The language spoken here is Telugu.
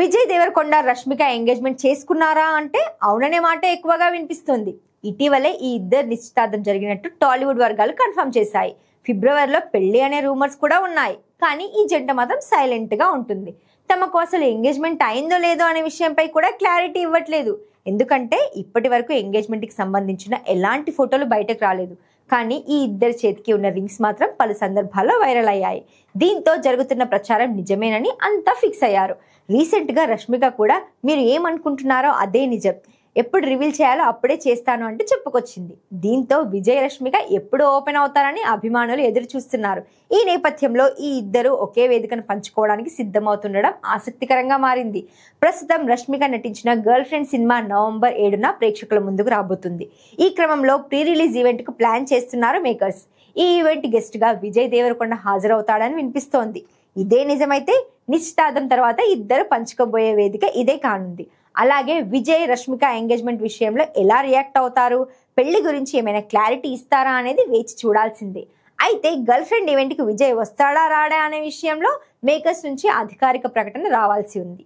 విజయ్ దేవరకొండ రష్మిక ఎంగేజ్మెంట్ చేసుకున్నారా అంటే అవుననే మాట ఎక్కువగా వినిపిస్తుంది. ఇటీవలే ఈ ఇద్దరు నిశ్చితార్థం జరిగినట్టు టాలీవుడ్ వర్గాలు కన్ఫర్మ్ చేశాయి. ఫిబ్రవరిలో పెళ్లి అనే రూమర్స్ కూడా ఉన్నాయి. కానీ ఈ జంట మాత్రం సైలెంట్ గా ఉంటుంది. తమకు అసలు ఎంగేజ్మెంట్ అయిందో లేదో అనే విషయంపై కూడా క్లారిటీ ఇవ్వట్లేదు. ఎందుకంటే ఇప్పటి వరకు ఎంగేజ్మెంట్ కి సంబంధించిన ఎలాంటి ఫోటోలు బయటకు రాలేదు. కానీ ఈ ఇద్దరి చేతికి ఉన్న రింగ్స్ మాత్రం పలు సందర్భాల్లో వైరల్ అయ్యాయి. దీంతో జరుగుతున్న ప్రచారం నిజమేనని అంతా ఫిక్స్ అయ్యారు. రీసెంట్ గా రష్మిక కూడా మీరు ఏమనుకుంటున్నారో అదే నిజం, ఎప్పుడు రివీల్ చేయాలో అప్పుడే చేస్తాను అంటే చెప్పుకొచ్చింది. దీంతో విజయ్ రష్మిక ఎప్పుడు ఓపెన్ అవుతారని అభిమానులు ఎదురు చూస్తున్నారు. ఈ నేపథ్యంలో ఈ ఇద్దరు ఒకే వేదికను పంచుకోవడానికి సిద్ధమవుతుండడం ఆసక్తికరంగా మారింది. ప్రస్తుతం రష్మిక నటించిన గర్ల్ ఫ్రెండ్ సినిమా నవంబర్ 7న ప్రేక్షకుల ముందుకు రాబోతుంది. ఈ క్రమంలో ప్రీ రిలీజ్ ఈవెంట్ కు ప్లాన్ చేస్తున్నారు మేకర్స్. ఈ ఈవెంట్ గెస్ట్ గా విజయ్ దేవరకొండ హాజరవుతాడని వినిపిస్తోంది. ఇదే నిజమైతే నిశ్చితార్థం తర్వాత ఇద్దరు పంచుకోబోయే వేదిక ఇదే కానుంది. అలాగే విజయ్ రష్మిక ఎంగేజ్మెంట్ విషయంలో ఎలా రియాక్ట్ అవుతారు, పెళ్లి గురించి ఏమైనా క్లారిటీ ఇస్తారా అనేది వేచి చూడాల్సిందే. అయితే గర్ల్ ఫ్రెండ్ ఈవెంట్ కి విజయ్ వస్తాడా రాడా అనే విషయంలో మేకర్స్ నుంచి అధికారిక ప్రకటన రావాల్సి ఉంది.